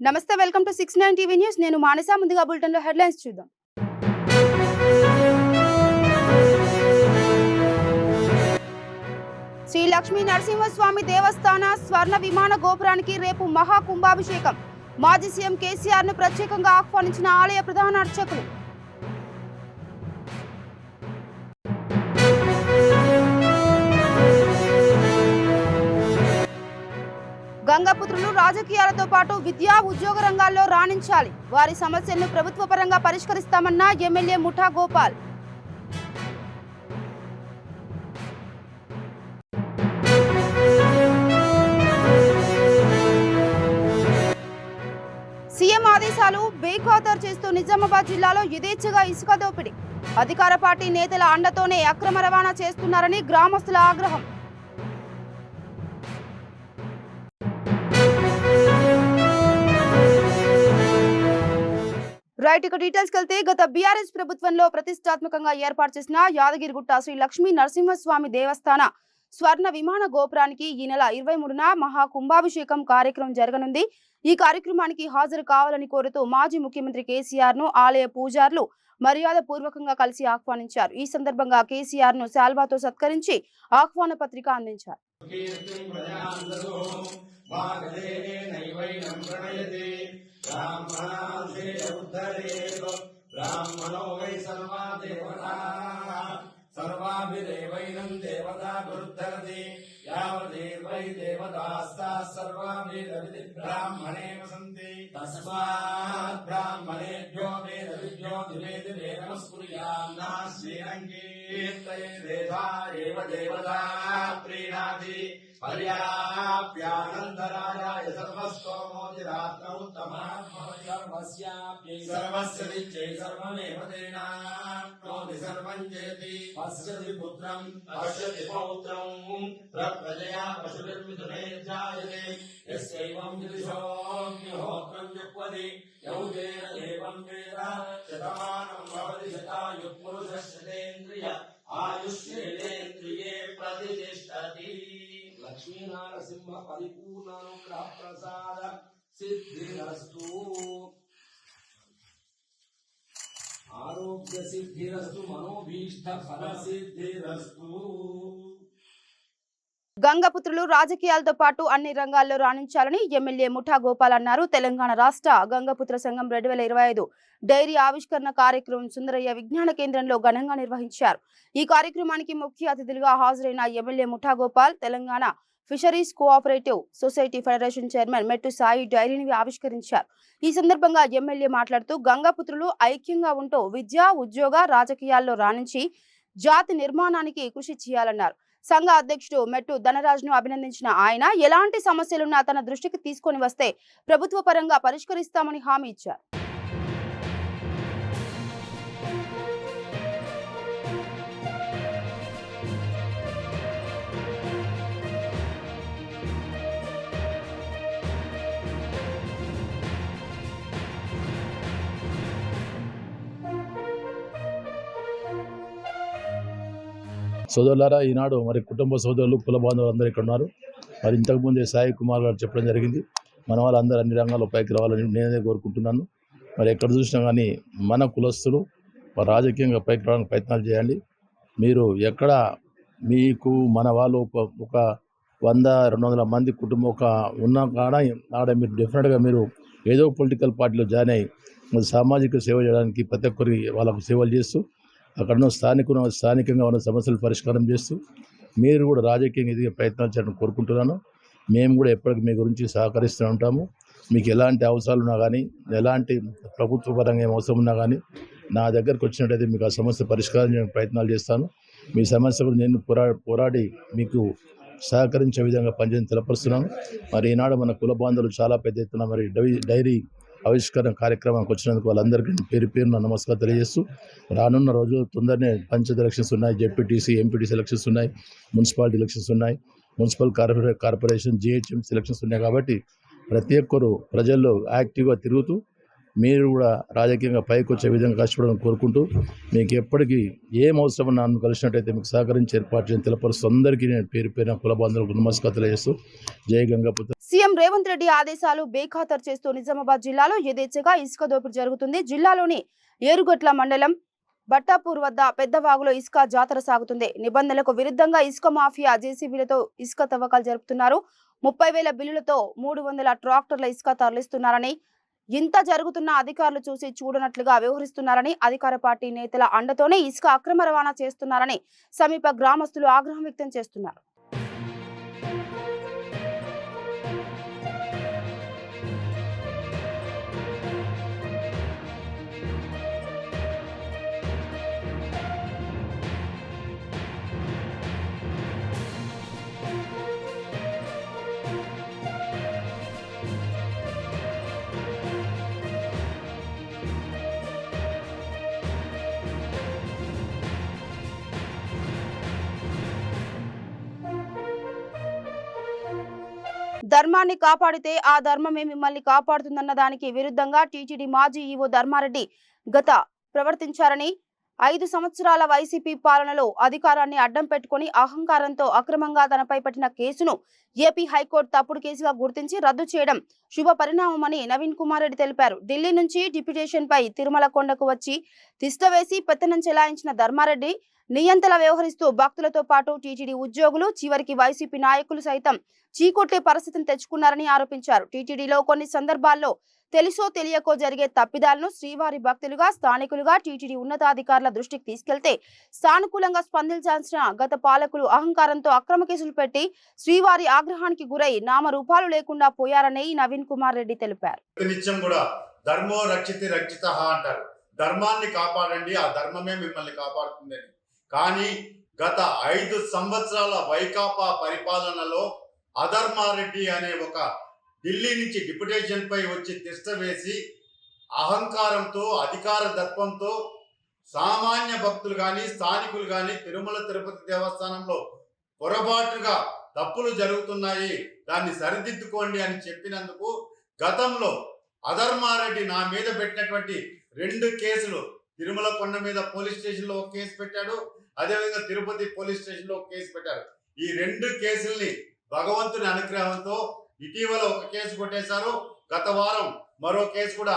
నమస్తే, welcome to 69 TV news. నేను మానస. ముందుగా బులెటిన్ లో హెడ్లైన్స్ చూద్దాం. శ్రీ లక్ష్మీ నరసింహస్వామి దేవస్థాన స్వర్ణ విమాన గోపురానికి రేపు మహా కుంభాభిషేకం. మాజీ సీఎం కేసీఆర్ ను ప్రత్యేకంగా ఆహ్వానించిన ఆలయ ప్రధాన అర్చకులు. గంగపుత్రులు రాజకీయాలతో పాటు విద్యా ఉద్యోగ రంగాల్లో రాణించాలి. వారి సమస్యలను ప్రభుత్వ పరంగా పరిష్కరిస్తామన్న ఎమ్మెల్యే ముఠా గోపాల్. సీఎం ఆదేశాలు బేఖాతరు చేస్తూ నిజామాబాద్ జిల్లాలో యథేచ్ఛగా ఇసుక దోపిడీ. అధికార పార్టీ నేతల అండతోనే అక్రమ రవాణా చేస్తున్నారని గ్రామస్తుల ఆగ్రహం. రైట్, ఇక డీటెయిల్స్ కెళ్తే గత బీఆర్ఎస్ ప్రభుత్వంలో ప్రతిష్టాత్మకంగా ఏర్పాటు చేసిన యాదగిరిగుట్ట శ్రీ లక్ష్మీ నరసింహస్వామి దేవస్థాన స్వర్ణ విమాన గోపురానికి ఈ నెల 23న మహా కుంభాభిషేకం కార్యక్రమం జరగనుంది. ఈ కార్యక్రమానికి హాజరు కావాలని కోరుతూ మాజీ ముఖ్యమంత్రి కేసీఆర్ ను ఆలయ పూజారులు మర్యాద పూర్వకంగా కలిసి ఆహ్వానించారు. ఈ సందర్భంగా కేసీఆర్ ను శాల్వాతో సత్కరించి ఆహ్వాన పత్రిక అందించారు. ब्राह्मणो वै सर्वा देवताः सर्वाभिदेवैनं देवता गुरुद्धरति यावदेवै देवतास्ताः सर्वाभिरविधि ब्राह्मणे वसन्ति तस्मात् ब्राह्मणेभ्यो वेदविद्यो दिवे दिवे नमस्कुर्यान्ना श्रीरङ्कीर्तये देवा एव देवता प्रीणाति पर्याप्यानन्दराजाय सर्वस्तोमोदिरात्मोत्तमः सर्वस्याप्यै सर्वस्य विच्चै सर्वमेव तेनाप्नोति सर्वं जयति पश्यति पुत्रं पश्यति पौत्रं प्रजया पशुभिर्मिथुने जायते यस्यैवं विदिशोऽग्निहोत्रं जुह्वति यौतेन एवं वेद शतमानं भवति शतायुः पुरुषः शतेन्द्रिय आयुष्येन्द्रिये प्रतिष्ठति. लक्ष्मी नरसिंह परिपूर्णानुग्रह प्रसाद सिद्धिरस्तु आरोग्य सिद्धिरस्तु मनोभीष्ट फल सिद्धिरस्तु. గంగపుత్రులు రాజకీయాలతో పాటు అన్ని రంగాల్లో రాణించాలని ఎమ్మెల్యే ముఠా గోపాల్ అన్నారు. తెలంగాణ రాష్ట్ర గంగపుత్ర సంఘం 2025 డైరీ ఆవిష్కరణ కార్యక్రమం సుందరయ్య విజ్ఞాన కేంద్రంలో ఘనంగా నిర్వహించారు. ఈ కార్యక్రమానికి ముఖ్య అతిథులుగా హాజరైన ఎమ్మెల్యే ముఠా Gopal Telangana fisheries cooperative society federation chairman మెట్టు సాయి డైరీని ఆవిష్కరించారు. ఈ సందర్భంగా ఎమ్మెల్యే మాట్లాడుతూ గంగపుత్రులు ఐక్యంగా ఉంటూ విద్య ఉద్యోగ రాజకీయాల్లో రాణించి జాతి నిర్మాణానికి కృషి చేయాలన్నారు. సంఘ అధ్యక్షుడు మెట్టు ధనరాజ్ను అభినందించిన ఆయన ఎలాంటి సమస్యలున్నా తన దృష్టికి తీసుకొని వస్తే ప్రభుత్వ పరంగా పరిష్కరిస్తామని హామీ ఇచ్చారు. సోదరులారా, ఈనాడు మరి కుటుంబ సోదరులు కుల బాంధవులు అందరూ ఇక్కడ ఉన్నారు. మరి ఇంతకుముందే సాయి కుమార్ గారు చెప్పడం జరిగింది, మన వాళ్ళందరూ అన్ని రంగాల్లో పైకి రావాలని నేనే కోరుకుంటున్నాను. మరి ఎక్కడ చూసినా కానీ మన కులస్తులు రాజకీయంగా పైకి రావడానికి ప్రయత్నాలు చేయండి. మీరు ఎక్కడ మీకు మన వాళ్ళు ఒక 100-200 మంది కుటుంబం ఒక ఉన్న ఆడ మీరు డెఫినెట్గా మీరు ఏదో పొలిటికల్ పార్టీలో జాయిన్ అయ్యి సామాజిక సేవ చేయడానికి ప్రతి ఒక్కరికి వాళ్ళకు సేవలు చేస్తూ అక్కడ స్థానికంగా ఉన్న సమస్యలు పరిష్కారం చేస్తూ మీరు కూడా రాజకీయంగా ఎదిగే ప్రయత్నాలు చేయడం కోరుకుంటున్నాను. మేము కూడా ఎప్పటికీ మీ గురించి సహకరిస్తూ ఉంటాము. మీకు ఎలాంటి అవసరాలు ఉన్నా కానీ ఎలాంటి ప్రభుత్వ పరంగా ఏం అవసరం ఉన్నా కానీ నా దగ్గరకు వచ్చినట్టయితే మీకు ఆ సమస్య పరిష్కారం చేయడానికి ప్రయత్నాలు చేస్తాను. మీ సమస్య కూడా నేను పోరాడి మీకు సహకరించే విధంగా పనిచేయడం తెలపరుస్తున్నాను. మరి ఈనాడు మన కుల బాంధవులు చాలా పెద్ద ఎత్తున మరి డైరీ ఆవిష్కరణ కార్యక్రమానికి వచ్చినందుకు వాళ్ళందరికీ పేరు పేరున నమస్కారం తెలియజేస్తూ రానున్న రోజు తొందరనే పంచాయతీ ఎలక్షన్స్ ఉన్నాయి, జెడ్పీటీసీ ఎంపీటీసీ ఎలక్షన్స్ ఉన్నాయి, మున్సిపాలిటీ ఎలక్షన్స్ ఉన్నాయి, మున్సిపల్ కార్పొరేషన్ జిహెచ్ఎంసీ ఎలక్షన్స్ ఉన్నాయి. కాబట్టి ప్రతి ఒక్కరు ప్రజల్లో యాక్టివ్గా తిరుగుతూ మీరు కూడా రాజకీయంగా పైకి వచ్చే విధంగా కష్టపడాలని కోరుకుంటూ మీకు ఎప్పటికీ ఏం అవసరం నన్ను కలిసినట్టయితే మీకు సహకరించి ఏర్పాటు చేయని తెలపరుస్తూ అందరికీ నేను పేరు పేరున కుల బాంధవులకు నమస్కారం తెలియజేస్తూ జై గంగాపుత్ర. సీఎం రేవంత్ రెడ్డి ఆదేశాలు బేఖాతరు చేస్తూ నిజామాబాద్ జిల్లాలో యథేచ్ఛగా ఇసుక దోపిడీ జరుగుతుంది. జిల్లాలోని ఏరుగట్ల మండలం బట్టాపూర్ వద్ద పెద్దవాగులో ఇసుక జాతర సాగుతుంది. నిబంధనలకు విరుద్ధంగా ఇసుక మాఫియా జేసీబీలతో ఇసుక తవ్వకాలు జరుపుతున్నారు. 30,000 బిల్లులతో 300 ట్రాక్టర్ల ఇసుక తరలిస్తున్నారని, ఇంత జరుగుతున్న అధికారులు చూసి చూడనట్లుగా వ్యవహరిస్తున్నారని, అధికార పార్టీ నేతల అండతోనే ఇసుక అక్రమ రవాణా చేస్తున్నారని సమీప గ్రామస్తులు ఆగ్రహం వ్యక్తం చేస్తున్నారు. ధర్మాన్ని కాపాడితే ఆ ధర్మమే మిమ్మల్ని కాపాడుతుందన్న దానికి విరుద్ధంగా టీటీడీ మాజీ ఈవో ధర్మారెడ్డి గత ప్రవర్తించారని, 5 సంవత్సరాల వైసీపీ పాలనలో అధికారాన్ని అడ్డం పెట్టుకుని అహంకారంతో అక్రమంగా తనపై పెట్టిన కేసును ఏపీ హైకోర్టు తప్పుడు కేసుగా గుర్తించి రద్దు చేయడం శుభ పరిణామమని నవీన్ కుమార్ రెడ్డి తెలిపారు. ఢిల్లీ నుంచి డిప్యూటేషన్ పై తిరుమల కొండకు వచ్చి తిష్టవేసి పెత్తనం చెలాయించిన ధర్మారెడ్డి నియంతలా వ్యవహరిస్తూ భక్తులతో పాటు టీటీడీ ఉద్యోగులు, చివరికి వైసీపీ నాయకులు సైతం చీకొట్టే పరిస్థితిని తెచ్చుకున్నారని ఆరోపించారు. టీటీడీలో కొన్ని సందర్భాల్లో తెలుసో తెలియకో జరిగే తప్పిదాలను శ్రీవారి భక్తులుగా, స్థానికులుగా టీటీడీ ఉన్నతాధికారుల దృష్టికి తీసుకెళ్తే సానుకూలంగా స్పందించాల్సిన గత పాలకులు అహంకారంతో అక్రమ కేసులు పెట్టి శ్రీవారి ఆగ్రహానికి గురై నామరూపాలు లేకుండా పోయారని నవీన్ కుమార్ రెడ్డి తెలిపారు. నిత్యం కూడా ధర్మో రక్షితి రక్షితః అంటారు. ధర్మాన్ని కాపాడండి, ఆ ధర్మమే మిమ్మల్ని కాపాడుతుందని. కానీ గత 5 సంవత్సరాల వైకాపా పరిపాలనలో అధర్మారెడ్డి అనే ఒక ఢిల్లీ నుంచి డిప్యూటేషన్ పై వచ్చి తిష్ట వేసి అహంకారంతో, అధికార దర్పంతో సామాన్య భక్తులు కానీ, స్థానికులు కానీ తిరుమల తిరుపతి దేవస్థానంలో పొరపాటుగా తప్పులు జరుగుతున్నాయి, దాన్ని సరిదిద్దుకోండి అని చెప్పినందుకు గతంలో అధర్మారెడ్డి నా మీద పెట్టినటువంటి 2 కేసులు, తిరుమల కొండ మీద పోలీస్ స్టేషన్ లో ఒక కేసు పెట్టాడు, అదేవిధంగా తిరుపతి పోలీస్ స్టేషన్ లో ఒక కేసు పెట్టారు. ఈ 2 కేసుల్ని భగవంతుని అనుగ్రహంతో ఇటీవల ఒక కేసు కొట్టేశారు. గత వారం మరో కేసు కూడా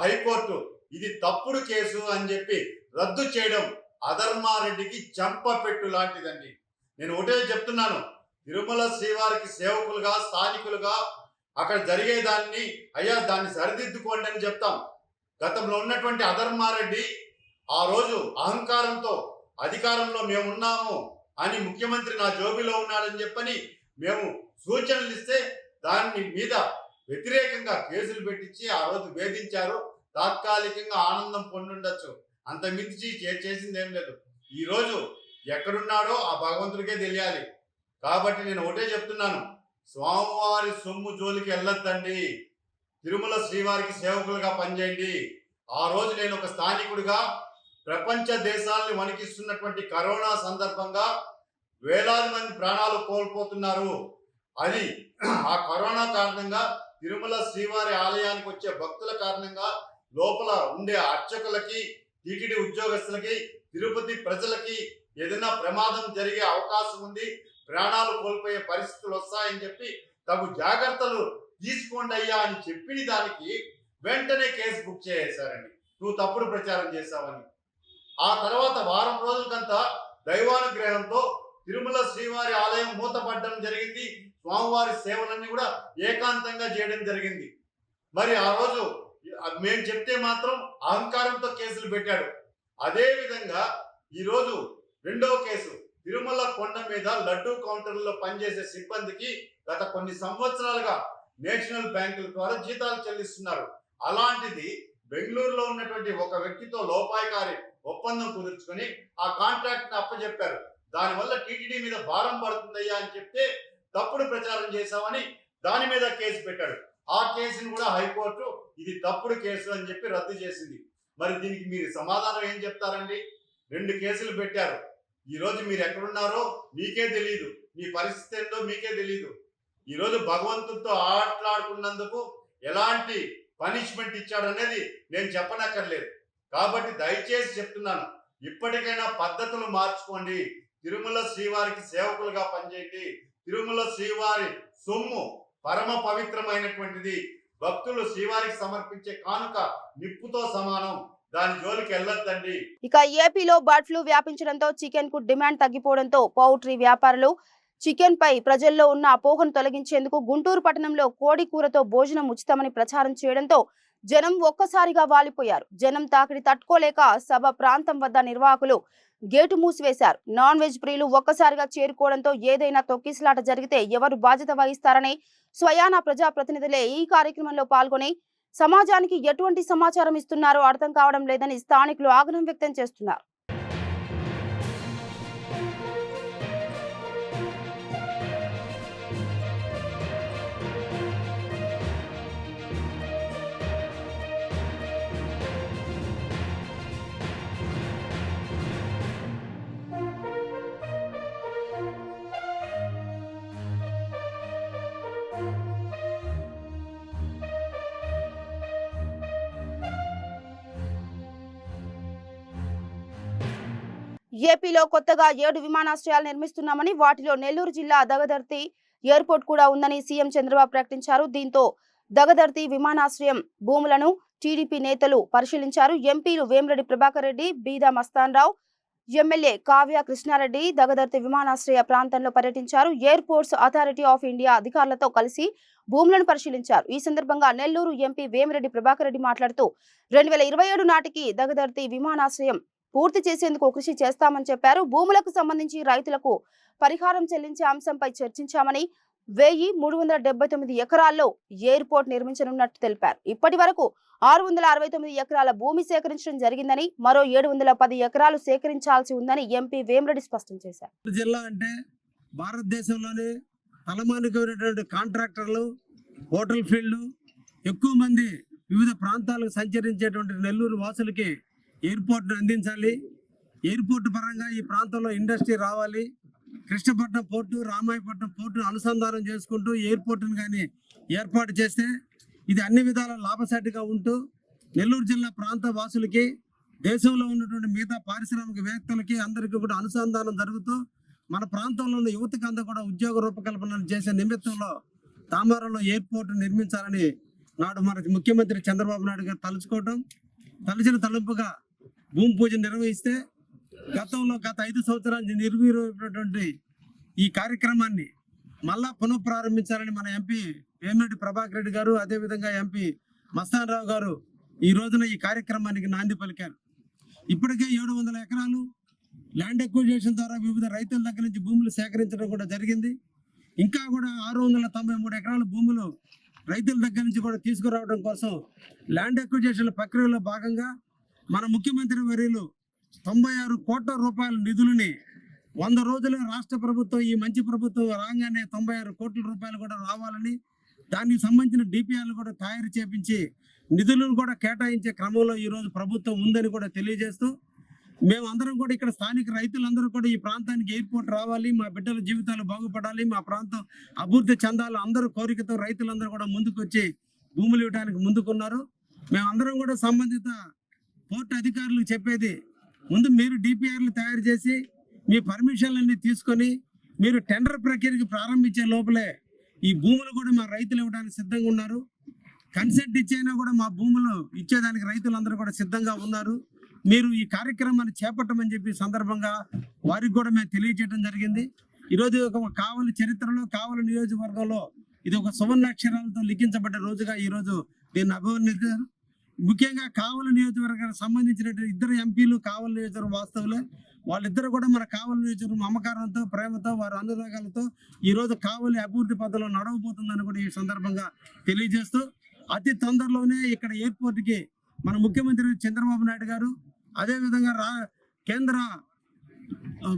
హైకోర్టు ఇది తప్పుడు కేసు అని చెప్పి రద్దు చేయడం అధర్మారెడ్డికి చెంపపెట్టు లాంటిదండి. నేను ఒకటే చెప్తున్నాను, తిరుమల శ్రీవారికి సేవకులుగా, స్థానికులుగా అక్కడ జరిగేదాన్ని అయ్యా దాన్ని సరిదిద్దుకోండి అని చెప్తాం. గతంలో ఉన్నటువంటి అధర్మారెడ్డి ఆ రోజు అహంకారంతో అధికారంలో మేమున్నాము అని, ముఖ్యమంత్రి నా జోబిలో ఉన్నాడని చెప్పని మేము సూచనలు ఇస్తే దాని మీద వ్యతిరేకంగా కేసులు పెట్టించి ఆ రోజు వేధించారు. తాత్కాలికంగా ఆనందం పొందుండొచ్చు, అంత మించి చేసింది ఏం లేదు. ఈ రోజు ఎక్కడున్నాడో ఆ భగవంతుడికే తెలియాలి. కాబట్టి నేను ఒకటే చెప్తున్నాను, స్వామివారి సొమ్ము జోలికి వెళ్ళొద్దండి, తిరుమల శ్రీవారికి సేవకులుగా పనిచేయండి. ఆ రోజు నేను ఒక స్థానికుడిగా ప్రపంచ దేశాలను వణికిస్తున్నటువంటి కరోనా సందర్భంగా వేలాది మంది ప్రాణాలు కోల్పోతున్నారు. అది ఆ కరోనా కారణంగా తిరుమల శ్రీవారి ఆలయానికి వచ్చే భక్తుల కారణంగా లోపల ఉండే అర్చకులకి, టీటీడీ ఉద్యోగస్తులకి, తిరుపతి ప్రజలకి ఏదైనా ప్రమాదం జరిగే అవకాశం ఉంది, ప్రాణాలు కోల్పోయే పరిస్థితులు వస్తాయని చెప్పి తగు జాగ్రత్తలు తీసుకోండి అయ్యా అని చెప్పిన దానికి వెంటనే కేసు బుక్ చేసేశారండి, నువ్వు తప్పుడు ప్రచారం చేశావని. ఆ తర్వాత వారం రోజులకంతా దైవానుగ్రహంతో తిరుమల శ్రీవారి ఆలయం మూతపడడం జరిగింది. స్వామివారి సేవలన్నీ కూడా ఏకాంతంగా చేయడం జరిగింది. మరి ఆ రోజు మేము చెప్తే మాత్రం అహంకారంతో కేసులు పెట్టాడు. అదే విధంగా ఈరోజు 2వ కేసు, తిరుమల కొండ మీద లడ్డూ కౌంటర్లో పనిచేసే సిబ్బందికి గత కొన్ని సంవత్సరాలుగా నేషనల్ బ్యాంకుల ద్వారా జీతాలు చెల్లిస్తున్నారు. అలాంటిది బెంగళూరులో ఉన్నటువంటి ఒక వ్యక్తితో లోపాయకారి ఒప్పందం కుదుర్చుకొని ఆ కాంట్రాక్ట్ ని అప్పచెప్పారు. దానివల్ల టీటీడీ మీద భారం పడుతుందయ్యా అని చెప్తే తప్పుడు ప్రచారం చేశామని దాని మీద కేసు పెట్టాడు. ఆ కేసును కూడా హైకోర్టు ఇది తప్పుడు కేసు అని చెప్పి రద్దు చేసింది. మరి దీనికి మీరు సమాధానం ఏం చెప్తారండి? 2 కేసులు పెట్టారు. ఈ రోజు మీరు ఎక్కడున్నారో మీకే తెలియదు, మీ పరిస్థితి ఏంటో మీకే తెలియదు. ఈరోజు భగవంతుడితో ఆటలాడుకున్నందుకు ఎలాంటి పనిష్మెంట్ ఇచ్చాడు అనేది నేను చెప్పనక్కర్లేదు. కాబట్టి దయచేసి చెప్తున్నాను, ఇప్పటికైనా పద్ధతులు మార్చుకోండి. తిరుమల శ్రీవారికి సేవకులుగా పనిచేయండి. తిరుమల శ్రీవారి సొమ్ము పరమ పవిత్రమైనటువంటిది. భక్తులు శ్రీవారికి సమర్పించే కానుక నిప్పుతో సమానం. దాని జోలికి వెళ్ళొద్దండి. ఇక ఏపీలో బర్డ్ ఫ్లూ వ్యాపించడంతో చికెన్ కు డిమాండ్ తగ్గిపోవడంతో పౌల్ట్రీ వ్యాపారులు చికెన్ పై ప్రజల్లో ఉన్న అపోహను తొలగించేందుకు గుంటూరు పట్టణంలో కోడి కూరతో భోజనం ఉచితమని ప్రచారం చేయడంతో జనం ఒక్కసారిగా వాలిపోయారు. జనం తాకిడి తట్టుకోలేక సభ ప్రాంతం వద్ద నిర్వాహకులు గేటు మూసివేశారు. నాన్ వెజ్ ప్రియులు ఒక్కసారిగా చేరుకోవడంతో ఏదైనా తొక్కిసలాట జరిగితే ఎవరు బాధ్యత వహిస్తారని స్వయాన ప్రజాప్రతినిధులే ఈ కార్యక్రమంలో పాల్గొని సమాజానికి ఎటువంటి సమాచారం ఇస్తున్నారో అర్థం కావడం లేదని స్థానికులు ఆగ్రహం వ్యక్తం చేస్తున్నారు. ఏపీలో కొత్తగా 7 విమానాశ్రయాలు నిర్మిస్తున్నామని, వాటిలో నెల్లూరు జిల్లా దగదర్తి ఎయిర్పోర్ట్ కూడా ఉందని సీఎం చంద్రబాబు ప్రకటించారు. దీంతో దగదర్తి విమానాశ్రయం భూములను టీడీపీ నేతలు పరిశీలించారు. ఎంపీలు వేమిరెడ్డి ప్రభాకర్ రెడ్డి, బీదా మస్తాన్ రావు, ఎమ్మెల్యే కావ్య కృష్ణారెడ్డి దగదర్తి విమానాశ్రయ ప్రాంతంలో పర్యటించారు. ఎయిర్పోర్ట్స్ అథారిటీ ఆఫ్ ఇండియా అధికారులతో కలిసి భూములను పరిశీలించారు. ఈ సందర్భంగా నెల్లూరు ఎంపీ వేమిరెడ్డి ప్రభాకర్ రెడ్డి మాట్లాడుతూ 2027 నాటికి దగదర్తి విమానాశ్రయం పూర్తి చేసేందుకు కృషి చేస్తామని చెప్పారు. భూములకు సంబంధించి రైతులకు పరిహారం చెల్లించే అంశంపై చర్చించామని, 1379 ఎకరాల్లో ఎయిర్పోర్ట్ నిర్మించనున్నట్టు తెలిపారు. ఇప్పటి వరకు 669 ఎకరాల భూమి సేకరించడం జరిగిందని, మరో 710 ఎకరాలు సేకరించాల్సి ఉందని ఎంపీ వేమిరెడ్డి స్పష్టం చేశారు. జిల్లా అంటే భారతదేశంలోనే తలమానికమైనటువంటి కాంట్రాక్టర్లు, హోటల్ ఫీల్డ్, ఎక్కువ మంది వివిధ ప్రాంతాలకు సంచరించేటువంటి నెల్లూరు వాసులకి ఎయిర్పోర్ట్ను అందించాలి. ఎయిర్పోర్ట్ పరంగా ఈ ప్రాంతంలో ఇండస్ట్రీ రావాలి. కృష్ణపట్నం పోర్టు, రామాయపట్నం పోర్టును అనుసంధానం చేసుకుంటూ ఎయిర్పోర్ట్ను కానీ ఏర్పాటు చేస్తే ఇది అన్ని విధాల లాభసాటిగా ఉంటూ నెల్లూరు జిల్లా ప్రాంత వాసులకి, దేశంలో ఉన్నటువంటి మిగతా పారిశ్రామికవేత్తలకి అందరికీ కూడా అనుసంధానం జరుగుతూ మన ప్రాంతంలో ఉన్న యువతకు అంతా కూడా ఉద్యోగ రూపకల్పన చేసే నిమిత్తంలో తామారంలో ఎయిర్పోర్ట్ నిర్మించాలని నాడు మన ముఖ్యమంత్రి చంద్రబాబు నాయుడు గారు తలచిన తలుపుగా భూమి పూజ నిర్వహిస్తే గతంలో గత 5 సంవత్సరాలు నిర్వహించినటువంటి ఈ కార్యక్రమాన్ని మళ్ళా పునఃప్రారంభించాలని మన ఎంపీ వేమిరెడ్డి ప్రభాకర్ రెడ్డి గారు, అదేవిధంగా ఎంపీ మస్తాన్ రావు గారు ఈ రోజున ఈ కార్యక్రమానికి నాంది పలికారు. ఇప్పటికే 700 ఎకరాలు ల్యాండ్ ఎక్విజిషన్ ద్వారా వివిధ రైతుల దగ్గర నుంచి భూములు సేకరించడం కూడా జరిగింది. ఇంకా కూడా 693 ఎకరాల భూములు రైతుల దగ్గర నుంచి కూడా తీసుకురావడం కోసం ల్యాండ్ ఎక్విజిషన్ ప్రక్రియలో భాగంగా మన ముఖ్యమంత్రి వర్యులు 96 కోట్ల రూపాయల నిధులని 100 రోజులు రాష్ట్ర ప్రభుత్వం, ఈ మంచి ప్రభుత్వం రాగానే 96 కోట్ల రూపాయలు కూడా రావాలని, దానికి సంబంధించిన డిపిఆర్లు కూడా తయారు చేపించి నిధులను కూడా కేటాయించే క్రమంలో ఈరోజు ప్రభుత్వం ఉందని కూడా తెలియజేస్తూ, మేమందరం కూడా ఇక్కడ స్థానిక రైతులందరూ కూడా ఈ ప్రాంతానికి ఎయిర్పోర్ట్ రావాలి, మా బిడ్డల జీవితాలు బాగుపడాలి, మా ప్రాంతం అభివృద్ధి చెందాలి, అందరూ కోరికతో రైతులందరూ కూడా ముందుకు వచ్చి భూములు ఇవ్వడానికి ముందుకున్నారు. మేమందరం కూడా సంబంధిత పోర్టు అధికారులకు చెప్పేది, ముందు మీరు డిపిఆర్లు తయారు చేసి మీ పర్మిషన్లన్నీ తీసుకొని మీరు టెండర్ ప్రక్రియకి ప్రారంభించే లోపలే ఈ భూములు కూడా మా రైతులు ఇవ్వడానికి సిద్ధంగా ఉన్నారు. కన్సెంట్ ఇచ్చైనా కూడా మా భూములు ఇచ్చేదానికి రైతులందరూ కూడా సిద్ధంగా ఉన్నారు. మీరు ఈ కార్యక్రమాన్ని చేపట్టమని చెప్పి సందర్భంగా వారికి కూడా మేము తెలియజేయడం జరిగింది. ఈరోజు ఒక కావలి చరిత్రలో, కావలి నియోజకవర్గంలో ఇది ఒక సువర్ణాక్షరాలతో లిఖించబడ్డ రోజుగా ఈరోజు దీన్ని అభివర్ణించారు. ముఖ్యంగా కావలి నియోజకవర్గానికి సంబంధించినటువంటి 2 ఎంపీలు కావలి నియోజకవర్గం వాస్తవులే. వాళ్ళిద్దరు కూడా మన కావలి నియోజకవర్గం మమకారంతో, ప్రేమతో, వారి అనురాగాలతో ఈరోజు కావలి అభివృద్ధి పథంలో నడవబోతుందని కూడా ఈ సందర్భంగా తెలియజేస్తూ, అతి తొందరలోనే ఇక్కడ ఎయిర్పోర్ట్కి మన ముఖ్యమంత్రి చంద్రబాబు నాయుడు గారు, అదేవిధంగా కేంద్ర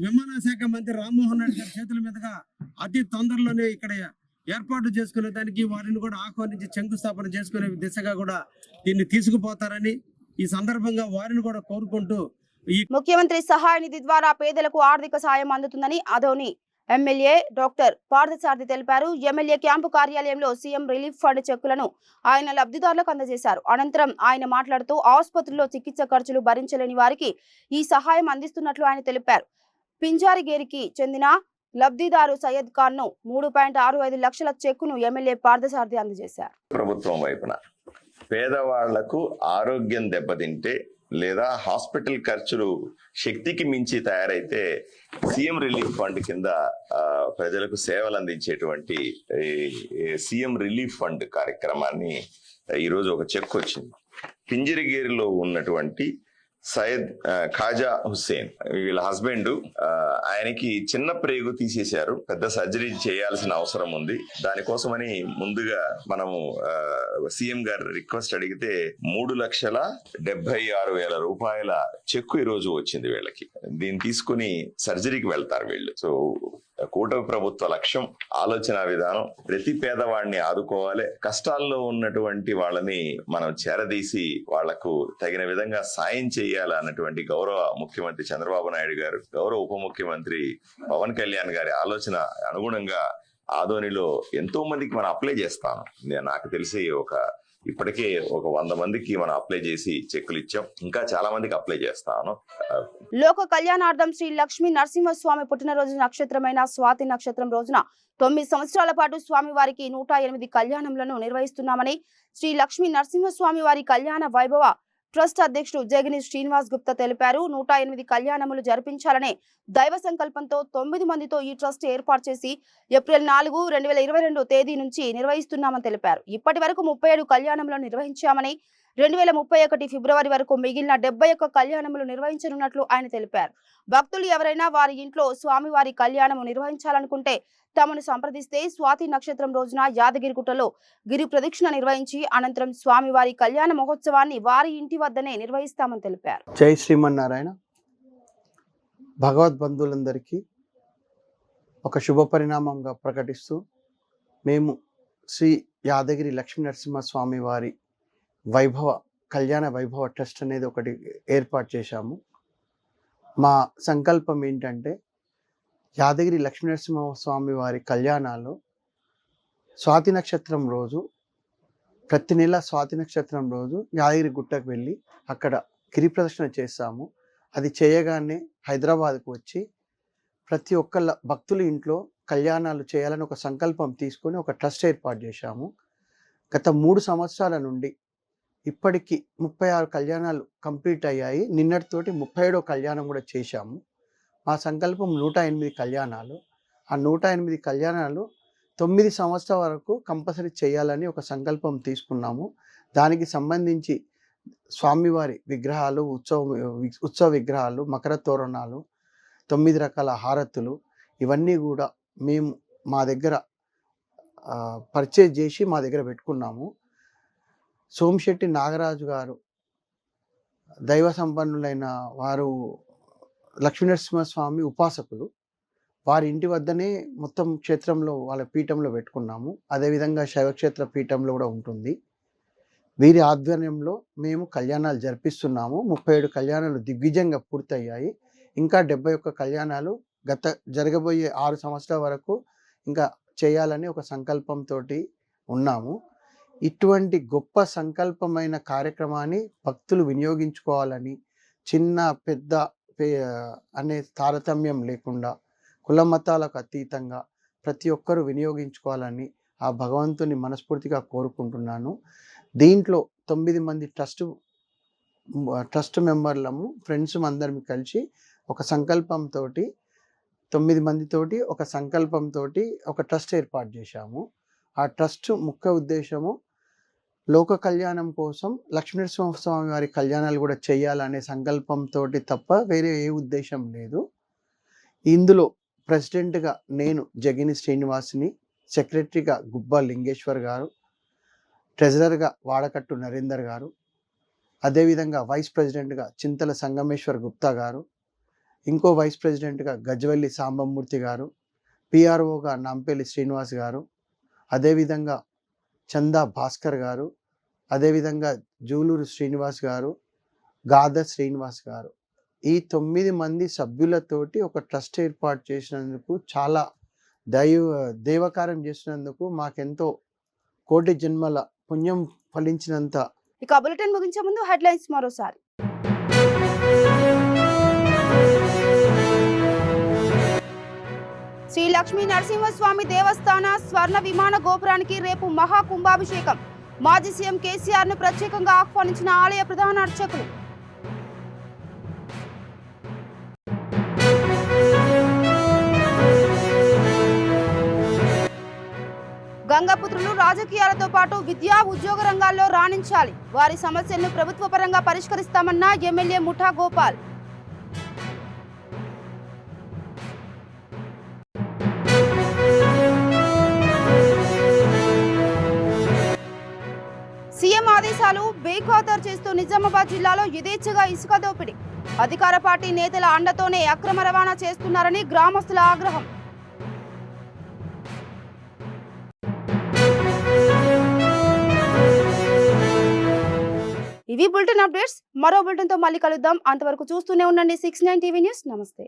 విమానశాఖ మంత్రి రామ్మోహన్ నాయుడు గారి చేతుల మీదుగా అతి తొందరలోనే ఇక్కడ ఏర్పాటు చేసుకునే దానికి వారిని కూడా ఆహ్వానించి శంకుస్థాపన చేసుకునే దిశగా కూడా దీన్ని తీసుకుపోతారని ఈ సందర్భంగా వారిని కూడా కోరుకుంటూ, ఈ ముఖ్యమంత్రి సహాయ నిధి ద్వారా పేదలకు ఆర్థిక సాయం అందుతుందని అదోని ఎమ్మెల్యే డాక్టర్ పార్థసారథి తెలిపారు. ఎమ్మెల్యే క్యాంపు కార్యాలయంలో సీఎం రిలీఫ్ ఫండ్ చెక్కులను ఆయన లబ్ధిదారులకు అందజేశారు. అనంతరం ఆయన మాట్లాడుతూ ఆసుపత్రిలో చికిత్స ఖర్చులు భరించలేని వారికి ఈ సహాయం అందిస్తున్నట్లు ఆయన తెలిపారు. పింజారిగేరికి చెందిన లబ్ధిదారు సయ్యద్ ఖాన్ ను 3.65 లక్షల చెక్కును ఎమ్మెల్యే పార్థసారథి అందజేశారు. ప్రభుత్వం వైపున పేదవాళ్లకు ఆరోగ్యం దెబ్బతింటే లేదా హాస్పిటల్ ఖర్చులు శక్తికి మించి తయారైతే సీఎం రిలీఫ్ ఫండ్ కింద ప్రజలకు సేవలు అందించేటువంటి సీఎం రిలీఫ్ ఫండ్ కార్యక్రమాన్ని ఈరోజు ఒక చెక్ వచ్చింది. పింజరిగేరిలో ఉన్నటువంటి సయ్యద్ ఖాజా హుస్సేన్ వీళ్ళ హస్బెండ్, ఆయనకి చిన్న ప్రేగు తీసేశారు. పెద్ద సర్జరీ చేయాల్సిన అవసరం ఉంది. దానికోసమని ముందుగా మనము సీఎం గారు రిక్వెస్ట్ అడిగితే 3,76,000 రూపాయల చెక్కు ఈ రోజు వచ్చింది వీళ్ళకి. దీన్ని తీసుకుని సర్జరీకి వెళ్తారు వీళ్ళు. సో కూటమి ప్రభుత్వ లక్ష్యం, ఆలోచన విధానం ప్రతి పేదవాడిని ఆదుకోవాలి. కష్టాల్లో ఉన్నటువంటి వాళ్ళని మనం చేరదీసి వాళ్లకు తగిన విధంగా సాయం చేయాలన్నటువంటి గౌరవ ముఖ్యమంత్రి చంద్రబాబు నాయుడు గారు, గౌరవ ఉప ముఖ్యమంత్రి పవన్ కళ్యాణ్ గారి ఆలోచన అనుగుణంగా ఆదోనిలో ఎంతో మందికి మనం అప్లై చేస్తాను. నాకు తెలిసి ఇప్పటికే ఒక 100 మందికి మనం అప్లై చేసి చెక్కులు ఇచ్చాం. ఇంకా చాలా మందికి అప్లై చేస్తాను. లోక కళ్యాణార్థం శ్రీ లక్ష్మీ నరసింహస్వామి పుట్టినరోజు నక్షత్రమైన స్వాతి నక్షత్రం రోజున 9 సంవత్సరాల పాటు స్వామి వారికి 108 కళ్యాణములను నిర్వహిస్తున్నామని శ్రీ లక్ష్మీ నరసింహస్వామి వారి కళ్యాణ వైభవ ట్రస్ట్ అధ్యక్షుడు జగని శ్రీనివాస్ గుప్తా తెలిపారు. 108 కళ్యాణములు జరిపించాలనే దైవ సంకల్పంతో 9 మందితో ఈ ట్రస్ట్ ఏర్పాటు చేసి ఏప్రిల్ 4, 2022 తేదీ నుంచి నిర్వహిస్తున్నామని తెలిపారు. ఇప్పటి వరకు 37 కళ్యాణములను నిర్వహించామని 2031 ఫిబ్రవరి వరకు మిగిలిన 71 కళ్యాణములు నిర్వహించనున్నట్లు ఆయన తెలిపారు. భక్తులు ఎవరైనా వారి ఇంట్లో స్వామివారి కళ్యాణము నిర్వహించాలనుకుంటే తమను సంప్రదిస్తే స్వాతి నక్షత్రం రోజున యాదగిరిగుట్టలో గిరి ప్రదక్షిణ నిర్వహించి అనంతరం స్వామివారి కళ్యాణ మహోత్సవాన్ని వారి ఇంటి వద్దనే నిర్వహిస్తామని తెలిపారు. జై శ్రీమన్నారాయణ. భగవద్బంధువులందరికీ ఒక శుభ పరిణామంగా ప్రకటిస్తూ మేము శ్రీ యాదగిరి లక్ష్మీ నరసింహస్వామి వారి కళ్యాణ వైభవ ట్రస్ట్ అనేది ఒకటి ఏర్పాటు చేశాము. మా సంకల్పం ఏంటంటే యాదగిరి లక్ష్మీ నరసింహస్వామి వారి కళ్యాణాలు స్వాతి నక్షత్రం రోజు, ప్రతి నెల స్వాతి నక్షత్రం రోజు యాదగిరి గుట్టకు వెళ్ళి అక్కడ గిరి ప్రదక్షిణ చేస్తాము. అది చేయగానే హైదరాబాద్కు వచ్చి ప్రతి ఒక్క భక్తుల ఇంట్లో కళ్యాణాలు చేయాలని ఒక సంకల్పం తీసుకొని ఒక ట్రస్ట్ ఏర్పాటు చేశాము. గత 3 సంవత్సరాల నుండి ఇప్పటికి 36 కళ్యాణాలు కంప్లీట్ అయ్యాయి. నిన్నటితోటి 37వ కళ్యాణం కూడా చేశాము. మా సంకల్పం 108 కళ్యాణాలు. ఆ 108 కళ్యాణాలు 9 సంవత్సరాల వరకు కంపల్సరీ చేయాలని ఒక సంకల్పం తీసుకున్నాము. దానికి సంబంధించి స్వామివారి విగ్రహాలు, ఉత్సవ విగ్రహాలు, మకర తోరణాలు, 9 రకాల హారతులు, ఇవన్నీ కూడా మేము మా దగ్గర పర్చేజ్ చేసి మా దగ్గర పెట్టుకున్నాము. సోమిశెట్టి నాగరాజు గారు దైవ సంపన్నులైన వారు, లక్ష్మీనరసింహస్వామి ఉపాసకులు. వారి ఇంటి వద్దనే మొత్తం క్షేత్రంలో వాళ్ళ పీఠంలో పెట్టుకున్నాము. అదేవిధంగా శైవక్షేత్ర పీఠంలో కూడా ఉంటుంది. వీరి ఆధ్వర్యంలో మేము కళ్యాణాలు జరిపిస్తున్నాము. 37 కళ్యాణాలు దిగ్విజయంగా పూర్తయ్యాయి. ఇంకా 71 కళ్యాణాలు జరగబోయే 6 సంవత్సరాల వరకు ఇంకా చేయాలని ఒక సంకల్పంతో ఉన్నాము. ఇటువంటి గొప్ప సంకల్పమైన కార్యక్రమాన్ని భక్తులు వినియోగించుకోవాలని, చిన్న పెద్ద అనే తారతమ్యం లేకుండా కుల మతాలకు అతీతంగా ప్రతి ఒక్కరూ వినియోగించుకోవాలని ఆ భగవంతుని మనస్ఫూర్తిగా కోరుకుంటున్నాను. దీంట్లో 9 మంది ట్రస్ట్ మెంబర్లము, ఫ్రెండ్స్ అందరం కలిసి ఒక సంకల్పంతో 9 మందితోటి ఒక సంకల్పంతో ఒక ట్రస్ట్ ఏర్పాటు చేశాము. ఆ ట్రస్ట్ ముఖ్య ఉద్దేశము లోక కళ్యాణం కోసం లక్ష్మీనరసింహస్వామి వారి కళ్యాణాలు కూడా చేయాలనే సంకల్పంతో తప్ప వేరే ఏ ఉద్దేశం లేదు. ఇందులో ప్రెసిడెంట్గా నేను జగిని శ్రీనివాస్ని, సెక్రటరీగా గుబ్బా లింగేశ్వర్ గారు, ట్రెజరర్గా వాడకట్టు నరేందర్ గారు, అదేవిధంగా వైస్ ప్రెసిడెంట్గా చింతల సంగమేశ్వర్ గుప్తా గారు, ఇంకో వైస్ ప్రెసిడెంట్గా గజ్వెల్లి సాంబమూర్తి గారు, పిఆర్ఓగా నాంపల్లి శ్రీనివాస్ గారు, అదేవిధంగా చందా భాస్కర్ గారు, అదేవిధంగా జూలూరు శ్రీనివాస్ గారు, గాద శ్రీనివాస్ గారు, ఈ 9 మంది సభ్యులతోటి ఒక ట్రస్ట్ ఏర్పాటు చేసినందుకు చాలా దేవకార్యం చేసినందుకు మాకెంతో కోటి జన్మల పుణ్యం ఫలించినంత. ఇక బులెటిన్ ముగించే ముందు హెడ్లైన్స్ మరోసారి. శ్రీ లక్ష్మీ నరసింహస్వామి దేవస్థాన స్వర్ణ విమాన గోపురానికి రేపు మహా కుంభాభిషేకం. మాజీ సీఎం కేసీఆర్ ను ప్రత్యేకంగా ఆహ్వానించిన ఆలయ ప్రధాన అర్చకులు. గంగపుత్రులు రాజకీయాలతో పాటు విద్యా ఉద్యోగ రంగాల్లో రాణించాలి. వారి సమస్యలను ప్రభుత్వ పరంగా పరిష్కరిస్తామన్న ఎమ్మెల్యే ముఠా గోపాల్. సీఎం ఆదేశాలు బేఖాతరు చేస్తూ నిజామాబాద్ జిల్లాలో యథేచ్ఛగా ఇసుక దోపిడీ. అధికార పార్టీ నేతల అండతోనే అక్రమ రవాణా చేస్తున్నారని గ్రామస్తుల ఆగ్రహం. ఇవి బులెటిన్ అప్డేట్స్. మరో బులెటిన్ తో మళ్ళీ కలుద్దాం. అంతవరకు చూస్తూనే ఉండండి 69 టీవీ న్యూస్. నమస్తే.